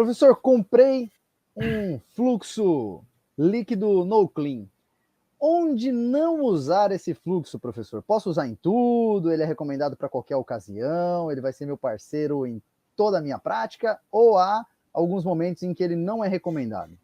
Professor, comprei um fluxo líquido no clean. Onde não usar esse fluxo, professor? Posso usar em tudo? Ele é recomendado para qualquer ocasião? Ele vai ser meu parceiro em toda a minha prática? Ou há alguns momentos em que ele não é recomendado?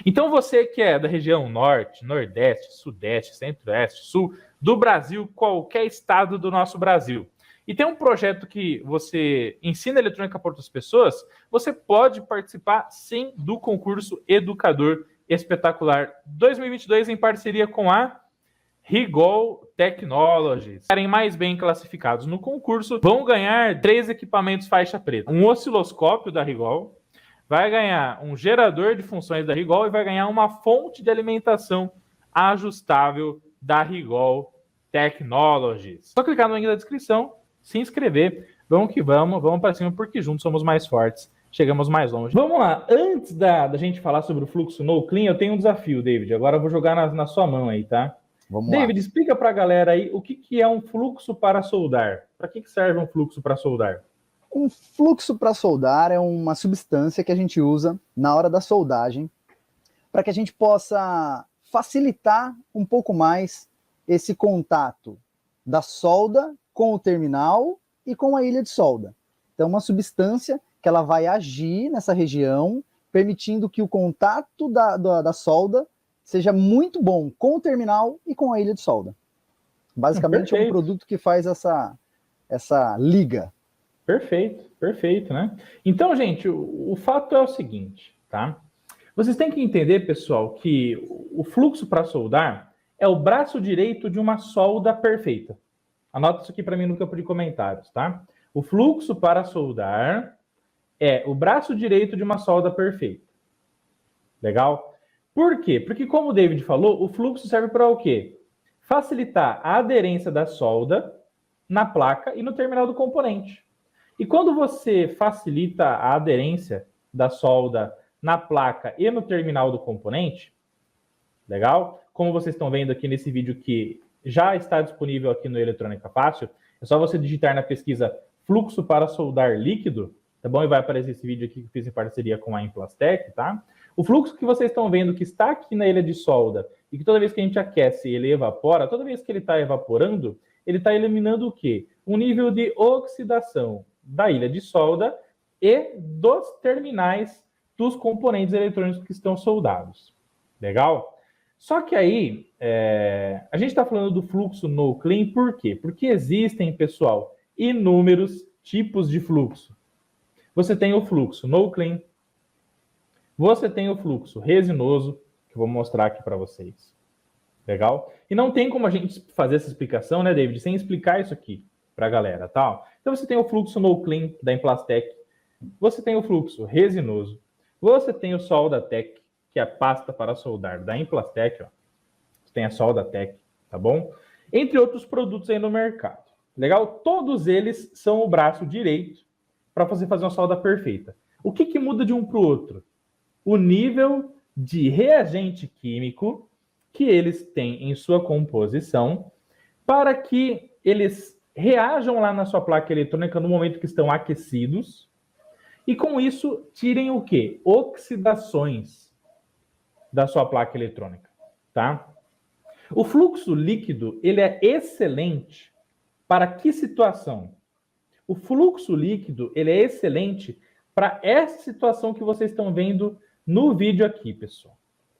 Então você que é da região norte, nordeste, sudeste, centro-oeste, sul do Brasil, qualquer estado do nosso Brasil, e tem um projeto que você ensina eletrônica para outras pessoas, você pode participar sim do concurso Educador Espetacular 2022 em parceria com a Rigol Technologies. Serem mais bem classificados no concurso, vão ganhar 3 equipamentos faixa preta, um osciloscópio da Rigol, vai ganhar um gerador de funções da Rigol e vai ganhar uma fonte de alimentação ajustável da Rigol Technologies. Só clicar no link da descrição, se inscrever, vamos que vamos para cima, porque juntos somos mais fortes, chegamos mais longe. Vamos lá, antes da gente falar sobre o fluxo no clean, eu tenho um desafio, David, agora eu vou jogar na sua mão aí, tá? Vamos David, lá. explica para a galera aí o que é um fluxo para soldar. Para que serve um fluxo para soldar? Um fluxo para soldar é uma substância que a gente usa na hora da soldagem para que a gente possa facilitar um pouco mais esse contato da solda com o terminal e com a ilha de solda. Então, uma substância que ela vai agir nessa região, permitindo que o contato da solda seja muito bom com o terminal e com a ilha de solda. Basicamente, é um produto que faz essa liga. Perfeito, né? Então, gente, o fato é o seguinte, tá? Vocês têm que entender, pessoal, que o fluxo para soldar é o braço direito de uma solda perfeita. Anota isso aqui para mim no campo de comentários, tá? O fluxo para soldar é o braço direito de uma solda perfeita. Legal? Por quê? Porque, como o David falou, o fluxo serve para o quê? Facilitar a aderência da solda na placa e no terminal do componente. E quando você facilita a aderência da solda na placa e no terminal do componente, legal? Como vocês estão vendo aqui nesse vídeo que já está disponível aqui no Eletrônica Fácil, é só você digitar na pesquisa fluxo para soldar líquido, tá bom? E vai aparecer esse vídeo aqui que eu fiz em parceria com a Implastec, tá? O fluxo que vocês estão vendo que está aqui na ilha de solda e que toda vez que a gente aquece ele evapora, toda vez que ele está evaporando, ele está eliminando o quê? Um nível de oxidação da ilha de solda e dos terminais dos componentes eletrônicos que estão soldados. Legal? Só que aí, a gente está falando do fluxo no clean por quê? Porque existem, pessoal, inúmeros tipos de fluxo. Você tem o fluxo no clean, você tem o fluxo resinoso, que eu vou mostrar aqui para vocês. Legal? E não tem como a gente fazer essa explicação, né, David, sem explicar isso aqui para a galera, tá? Então você tem o fluxo no clean da Implastec, você tem o fluxo resinoso, você tem o Soldatec, que é a pasta para soldar da Implastec, ó. Você tem a Soldatec, tá bom? Entre outros produtos aí no mercado. Legal? Todos eles são o braço direito para você fazer uma solda perfeita. O que muda de um para o outro? O nível de reagente químico que eles têm em sua composição para que eles reajam lá na sua placa eletrônica no momento que estão aquecidos e com isso tirem o quê? Oxidações da sua placa eletrônica, tá? O fluxo líquido, ele é excelente para que situação? O fluxo líquido, ele é excelente para essa situação que vocês estão vendo no vídeo aqui, pessoal,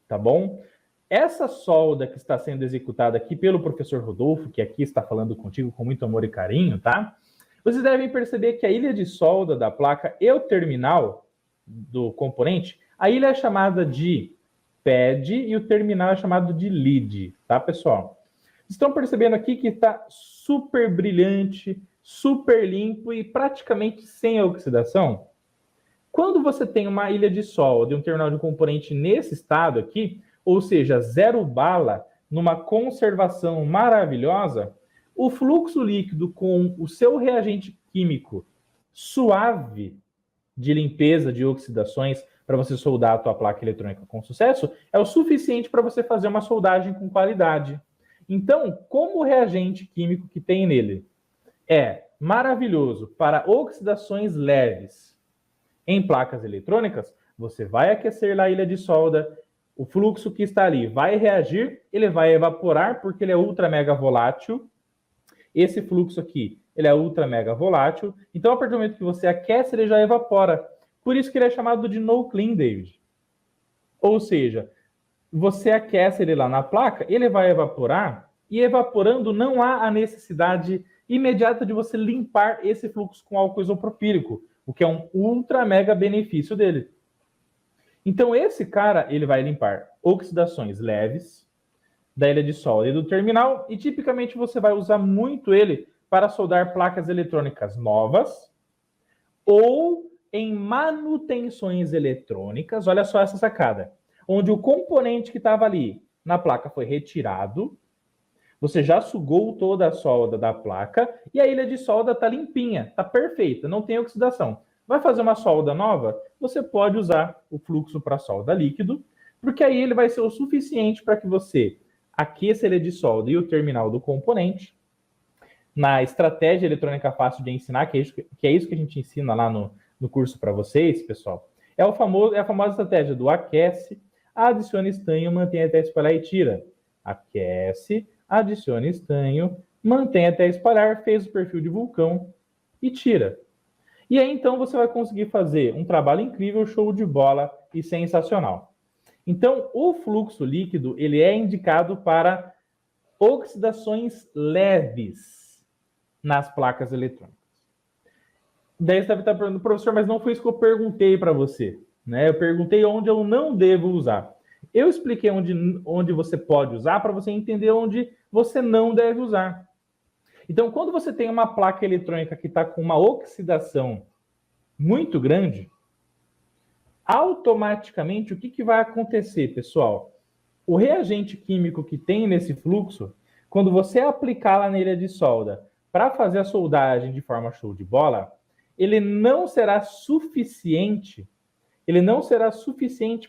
tá bom? Essa solda que está sendo executada aqui pelo professor Rodolfo, que aqui está falando contigo com muito amor e carinho, tá? Vocês devem perceber que a ilha de solda da placa e o terminal do componente, a ilha é chamada de pad e o terminal é chamado de lead, tá, pessoal? Vocês estão percebendo aqui que está super brilhante, super limpo e praticamente sem oxidação? Quando você tem uma ilha de solda e um terminal de componente nesse estado aqui, ou seja, zero bala, numa conservação maravilhosa, o fluxo líquido com o seu reagente químico suave de limpeza de oxidações, para você soldar a tua placa eletrônica com sucesso, é o suficiente para você fazer uma soldagem com qualidade. Então, como o reagente químico que tem nele é maravilhoso para oxidações leves em placas eletrônicas, você vai aquecer lá a ilha de solda, o fluxo que está ali vai reagir, ele vai evaporar porque ele é ultra mega volátil. Esse fluxo aqui, ele é ultra mega volátil. Então, a partir do momento que você aquece, ele já evapora. Por isso que ele é chamado de no clean, David. Ou seja, você aquece ele lá na placa, ele vai evaporar, e evaporando não há a necessidade imediata de você limpar esse fluxo com álcool isopropílico, o que é um ultra mega benefício dele. Então, esse cara, ele vai limpar oxidações leves da ilha de solda e do terminal, e tipicamente você vai usar muito ele para soldar placas eletrônicas novas ou em manutenções eletrônicas. Olha só essa sacada. Onde o componente que estava ali na placa foi retirado, você já sugou toda a solda da placa e a ilha de solda está limpinha, está perfeita, não tem oxidação. Vai fazer uma solda nova? Você pode usar o fluxo para solda líquido, porque aí ele vai ser o suficiente para que você aqueça a ilha de solda e o terminal do componente. Na estratégia eletrônica fácil de ensinar, que é isso que a gente ensina lá no curso para vocês, pessoal, é a famosa estratégia do aquece, adiciona estanho, mantém até espalhar e tira. Aquece, adiciona estanho, mantém até espalhar, fez o perfil de vulcão e tira. E aí, então, você vai conseguir fazer um trabalho incrível, show de bola e sensacional. Então, o fluxo líquido, ele é indicado para oxidações leves nas placas eletrônicas. Daí você deve estar perguntando, professor, mas não foi isso que eu perguntei para você, né? Eu perguntei onde eu não devo usar. Eu expliquei onde você pode usar para você entender onde você não deve usar. Então, quando você tem uma placa eletrônica que está com uma oxidação muito grande, automaticamente, o que vai acontecer, pessoal? O reagente químico que tem nesse fluxo, quando você aplicar lá na ilha de solda para fazer a soldagem de forma show de bola, ele não será suficiente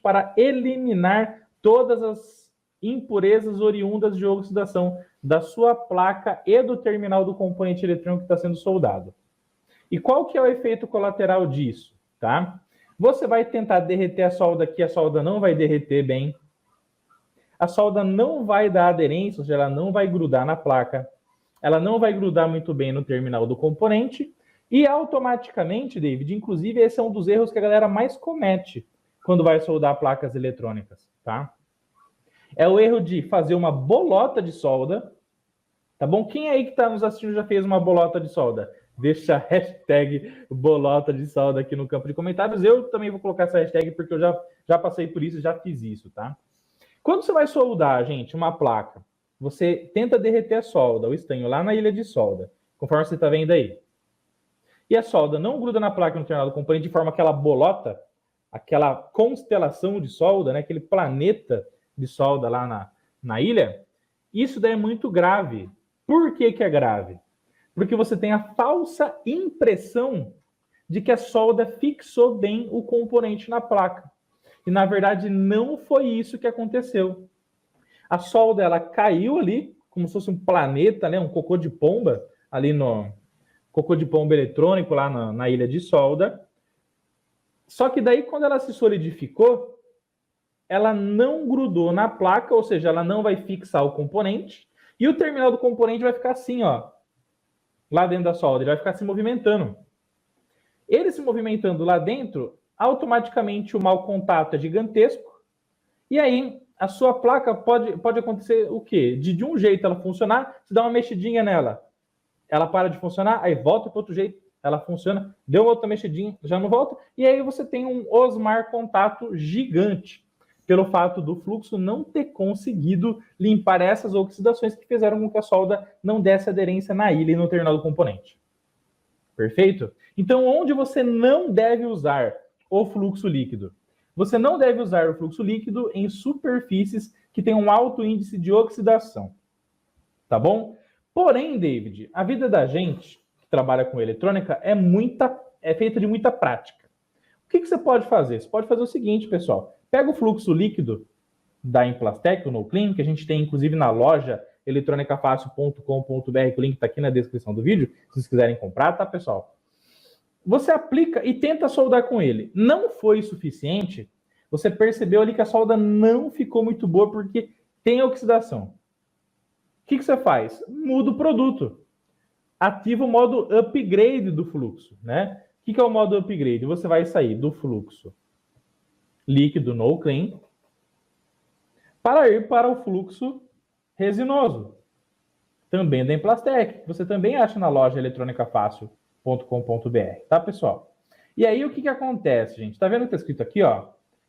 para eliminar todas as impurezas oriundas de oxidação da sua placa e do terminal do componente eletrônico que está sendo soldado. E qual que é o efeito colateral disso? Tá? Você vai tentar derreter a solda aqui, a solda não vai derreter bem, a solda não vai dar aderência, ou seja, ela não vai grudar na placa, ela não vai grudar muito bem no terminal do componente, e automaticamente, David, inclusive esse é um dos erros que a galera mais comete quando vai soldar placas eletrônicas, tá? É o erro de fazer uma bolota de solda, tá bom? Quem aí que está nos assistindo já fez uma bolota de solda? Deixa a hashtag bolota de solda aqui no campo de comentários. Eu também vou colocar essa hashtag porque eu já passei por isso, já fiz isso, tá? Quando você vai soldar, gente, uma placa, você tenta derreter a solda, o estanho, lá na ilha de solda, conforme você está vendo aí. E a solda não gruda na placa no terminal do componente de forma aquela bolota, aquela constelação de solda, né, aquele planeta de solda lá na ilha. Isso daí é muito grave. Por que é grave? Porque você tem a falsa impressão de que a solda fixou bem o componente na placa. E, na verdade, não foi isso que aconteceu. A solda, ela caiu ali, como se fosse um planeta, né, um cocô de pomba, ali no cocô de pomba eletrônico, lá na ilha de solda. Só que daí, quando ela se solidificou, ela não grudou na placa, ou seja, ela não vai fixar o componente, e o terminal do componente vai ficar assim, ó, lá dentro da solda, ele vai ficar se movimentando. Ele se movimentando lá dentro, automaticamente o mau contato é gigantesco, e aí a sua placa pode acontecer o quê? De um jeito ela funcionar, você dá uma mexidinha nela, ela para de funcionar, aí volta para outro jeito, ela funciona, deu outra mexidinha, já não volta, e aí você tem um osmar contato gigante, pelo fato do fluxo não ter conseguido limpar essas oxidações que fizeram com que a solda não desse aderência na ilha e no terminal do componente. Perfeito? Então, onde você não deve usar o fluxo líquido? Você não deve usar o fluxo líquido em superfícies que têm um alto índice de oxidação. Tá bom? Porém, David, a vida da gente que trabalha com eletrônica é feita de muita prática. que você pode fazer? Você pode fazer o seguinte, pessoal. Pega o fluxo líquido da Implastec, o NoClean, que a gente tem, inclusive, na loja eletronicafácil.com.br, que o link está aqui na descrição do vídeo, se vocês quiserem comprar, tá, pessoal? Você aplica e tenta soldar com ele. Não foi suficiente, você percebeu ali que a solda não ficou muito boa porque tem oxidação. O que você faz? Muda o produto. Ativa o modo upgrade do fluxo, né? O que é o modo upgrade? Você vai sair do fluxo líquido NoClean para ir para o fluxo resinoso, também da Implastec, que você também acha na loja eletronicafácil.com.br, tá, pessoal? E aí, o que acontece, gente? Tá vendo o que tá escrito aqui, ó?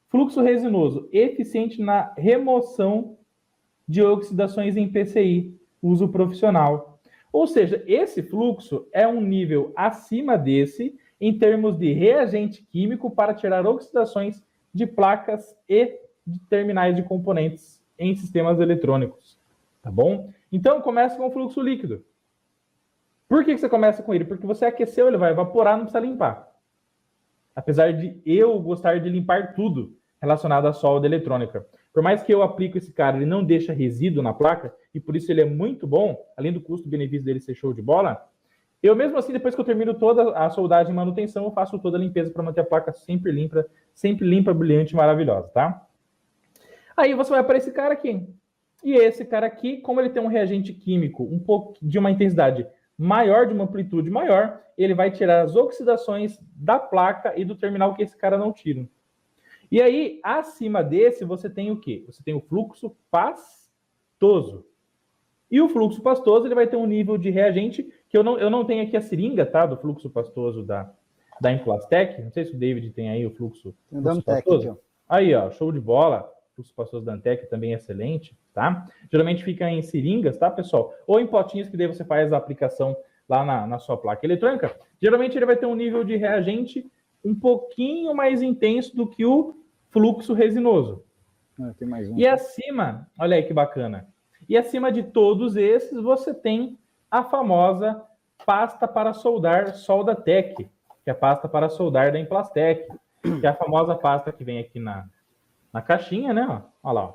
Fluxo resinoso, eficiente na remoção de oxidações em PCI, uso profissional. Ou seja, esse fluxo é um nível acima desse em termos de reagente químico para tirar oxidações de placas e de terminais de componentes em sistemas eletrônicos, tá bom? Então, começa com o fluxo líquido. Por que você começa com ele? Porque você aqueceu, ele vai evaporar, não precisa limpar. Apesar de eu gostar de limpar tudo relacionado à solda eletrônica. Por mais que eu aplique esse cara, ele não deixa resíduo na placa, e por isso ele é muito bom, além do custo-benefício dele ser show de bola, eu mesmo assim, depois que eu termino toda a soldagem e manutenção, eu faço toda a limpeza para manter a placa sempre limpa, brilhante e maravilhosa, tá? Aí você vai para esse cara aqui. E esse cara aqui, como ele tem um reagente químico um pouco de uma intensidade maior, de uma amplitude maior, ele vai tirar as oxidações da placa e do terminal que esse cara não tira. E aí, acima desse, você tem o quê? Você tem o fluxo pastoso. E o fluxo pastoso, ele vai ter um nível de reagente, que eu não tenho aqui a seringa, tá? Do fluxo pastoso da Implastec. Não sei se o David tem aí o fluxo pastoso. Aí, ó, show de bola. O fluxo pastoso da Antec também é excelente, tá? Geralmente fica em seringas, tá, pessoal? Ou em potinhos, que daí você faz a aplicação lá na sua placa eletrônica. Geralmente ele vai ter um nível de reagente um pouquinho mais intenso do que o fluxo resinoso. Tem mais um. E acima, olha aí que bacana. E acima de todos esses, você tem a famosa pasta para soldar Soldatec, que é a pasta para soldar da Implastec, que é a famosa pasta que vem aqui na caixinha, né? Olha lá.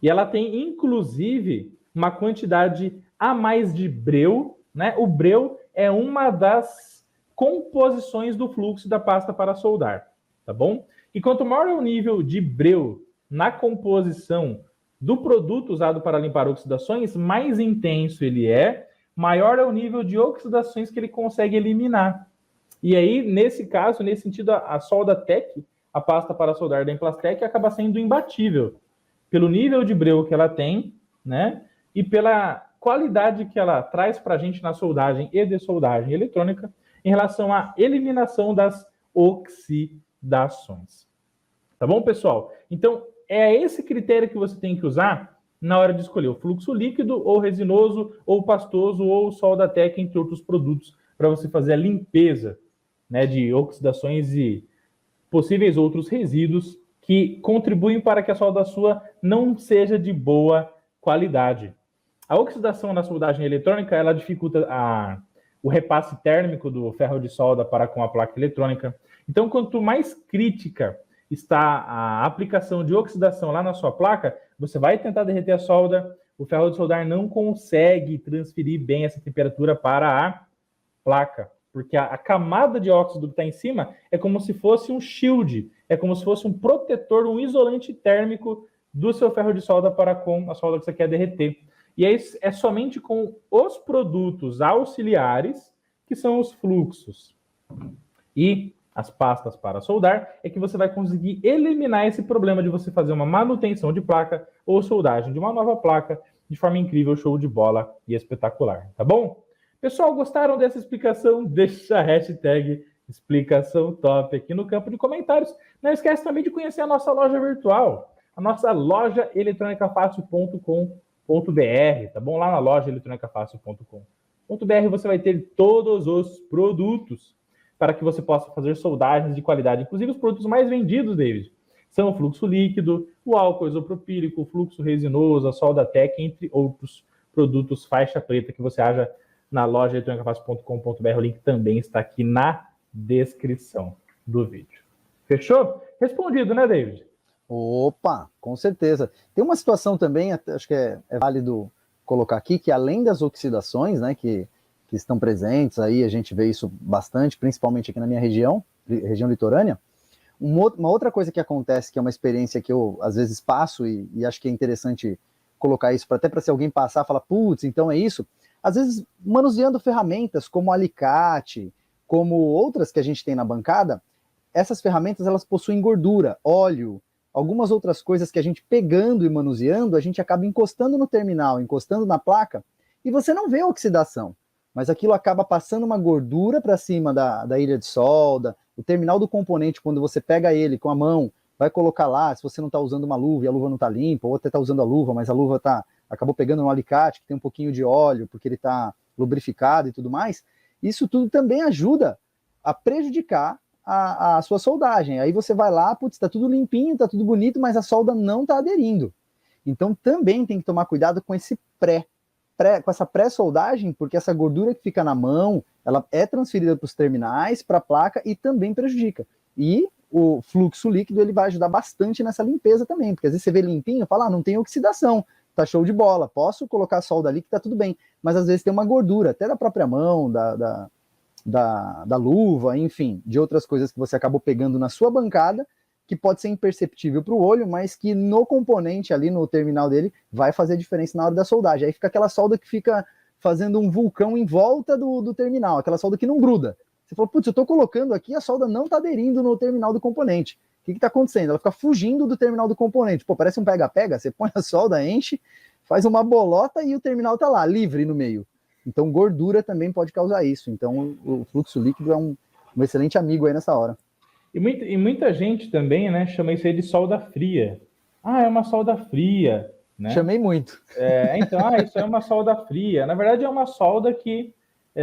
E ela tem, inclusive, uma quantidade a mais de breu, né? O breu é uma das composições do fluxo da pasta para soldar, tá bom? E quanto maior é o nível de breu na composição do produto usado para limpar oxidações, mais intenso ele é, maior é o nível de oxidações que ele consegue eliminar. E aí, nesse caso, nesse sentido, a Soldatec, a pasta para soldar da Implastec, acaba sendo imbatível pelo nível de breu que ela tem, né? E pela qualidade que ela traz para a gente na soldagem e dessoldagem eletrônica em relação à eliminação das oxidações. Tá bom, pessoal? Então, é esse critério que você tem que usar na hora de escolher o fluxo líquido, ou resinoso, ou pastoso, ou Soldatec, entre outros produtos, para você fazer a limpeza, né, de oxidações e possíveis outros resíduos que contribuem para que a solda sua não seja de boa qualidade. A oxidação na soldagem eletrônica, ela dificulta o repasse térmico do ferro de solda para com a placa eletrônica. Então, quanto mais crítica está a aplicação de oxidação lá na sua placa, você vai tentar derreter a solda, o ferro de soldar não consegue transferir bem essa temperatura para a placa, porque a camada de óxido que está em cima é como se fosse um shield, é como se fosse um protetor, um isolante térmico do seu ferro de solda para com a solda que você quer derreter. E aí é somente com os produtos auxiliares, que são os fluxos e as pastas para soldar, é que você vai conseguir eliminar esse problema de você fazer uma manutenção de placa ou soldagem de uma nova placa de forma incrível, show de bola e espetacular, tá bom? Pessoal, gostaram dessa explicação? Deixa a hashtag explicação top aqui no campo de comentários. Não esquece também de conhecer a nossa loja virtual, a nossa loja eletronicafácil.com.br, tá bom? Lá na loja eletronicafácil.com.br você vai ter todos os produtos para que você possa fazer soldagens de qualidade. Inclusive, os produtos mais vendidos, David, são o fluxo líquido, o álcool isopropílico, o fluxo resinoso, a Soldatec, entre outros produtos faixa preta que você acha na loja eletronicafácil.com.br. O link também está aqui na descrição do vídeo. Fechou? Respondido, né, David? Opa, com certeza. Tem uma situação também, acho que é válido colocar aqui, que além das oxidações, né, que estão presentes aí, a gente vê isso bastante, principalmente aqui na minha região litorânea. Uma outra coisa que acontece, que é uma experiência que eu às vezes passo, e acho que é interessante colocar isso, até para se alguém passar, falar, putz, então é isso. Às vezes, manuseando ferramentas como alicate, como outras que a gente tem na bancada, essas ferramentas elas possuem gordura, óleo, algumas outras coisas que a gente pegando e manuseando, a gente acaba encostando no terminal, encostando na placa, e você não vê a oxidação, mas aquilo acaba passando uma gordura para cima da ilha de solda, o terminal do componente, quando você pega ele com a mão, vai colocar lá, se você não está usando uma luva e a luva não está limpa, ou até está usando a luva, mas a luva acabou pegando no alicate, que tem um pouquinho de óleo, porque ele está lubrificado e tudo mais, isso tudo também ajuda a prejudicar a sua soldagem. Aí você vai lá, putz, está tudo limpinho, está tudo bonito, mas a solda não está aderindo. Então também tem que tomar cuidado com esse com essa pré-soldagem, porque essa gordura que fica na mão, ela é transferida para os terminais, para a placa e também prejudica. E o fluxo líquido ele vai ajudar bastante nessa limpeza também, porque às vezes você vê limpinho e fala, não tem oxidação, tá show de bola, posso colocar a solda ali que tá tudo bem, mas às vezes tem uma gordura, até da própria mão, da luva, enfim, de outras coisas que você acabou pegando na sua bancada, que pode ser imperceptível para o olho, mas que no componente ali, no terminal dele, vai fazer diferença na hora da soldagem. Aí fica aquela solda que fica fazendo um vulcão em volta do terminal, aquela solda que não gruda. Você falou, putz, eu estou colocando aqui, a solda não está aderindo no terminal do componente. O que está acontecendo? Ela fica fugindo do terminal do componente. Pô, parece um pega-pega, você põe a solda, enche, faz uma bolota e o terminal está lá, livre no meio. Então, gordura também pode causar isso. Então, o fluxo líquido é um excelente amigo aí nessa hora. E muita gente também, né, chama isso aí de solda fria. Ah, é uma solda fria, né? Chamei muito. Então, isso é uma solda fria. Na verdade, é uma solda que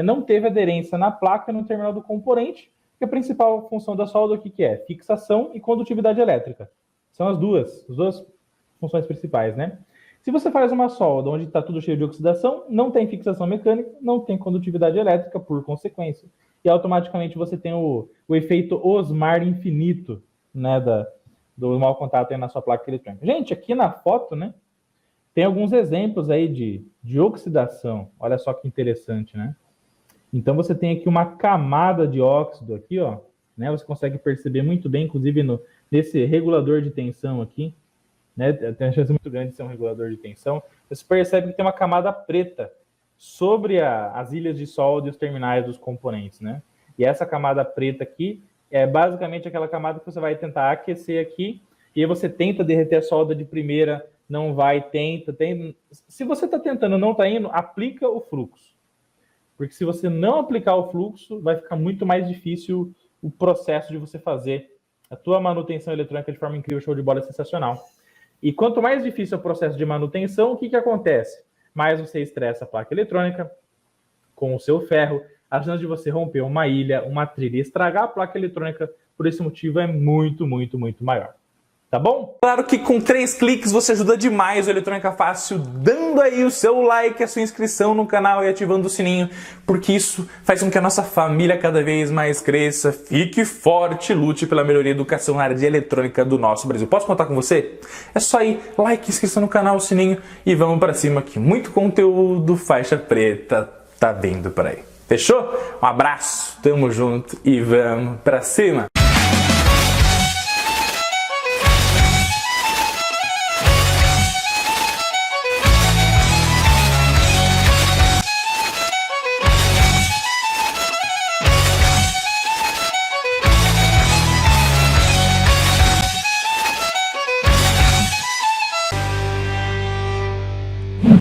não teve aderência na placa no terminal do componente, que a principal função da solda, o que é? Fixação e condutividade elétrica. São as duas funções principais, né? Se você faz uma solda onde está tudo cheio de oxidação, não tem fixação mecânica, não tem condutividade elétrica, por consequência. E automaticamente você tem o efeito Osmar infinito, né, do mau contato aí na sua placa eletrônica. Gente, aqui na foto, né, tem alguns exemplos aí de oxidação. Olha só que interessante, né? Então você tem aqui uma camada de óxido aqui, ó, né? Você consegue perceber muito bem, inclusive nesse regulador de tensão aqui, né? Tem uma chance muito grande de ser um regulador de tensão. Você percebe que tem uma camada preta sobre as ilhas de solda e os terminais dos componentes, né? E essa camada preta aqui é basicamente aquela camada que você vai tentar aquecer aqui, e aí você tenta derreter a solda de primeira, não vai, tenta. Se você está tentando, não está indo, aplica o fluxo. Porque se você não aplicar o fluxo, vai ficar muito mais difícil o processo de você fazer a tua manutenção eletrônica de forma incrível, show de bola, sensacional. E quanto mais difícil é o processo de manutenção, o que acontece? Mais você estressa a placa eletrônica com o seu ferro, a chance de você romper uma ilha, uma trilha e estragar a placa eletrônica por esse motivo é muito, muito, muito maior. Tá bom? Claro que com 3 cliques você ajuda demais o Eletrônica Fácil, dando aí o seu like, a sua inscrição no canal e ativando o sininho, porque isso faz com que a nossa família cada vez mais cresça, fique forte e lute pela melhoria da educação na área de eletrônica do nosso Brasil. Posso contar com você? É só ir, like, inscrição no canal, sininho e vamos pra cima que muito conteúdo faixa preta tá vindo por aí. Fechou? Um abraço, tamo junto e vamos pra cima!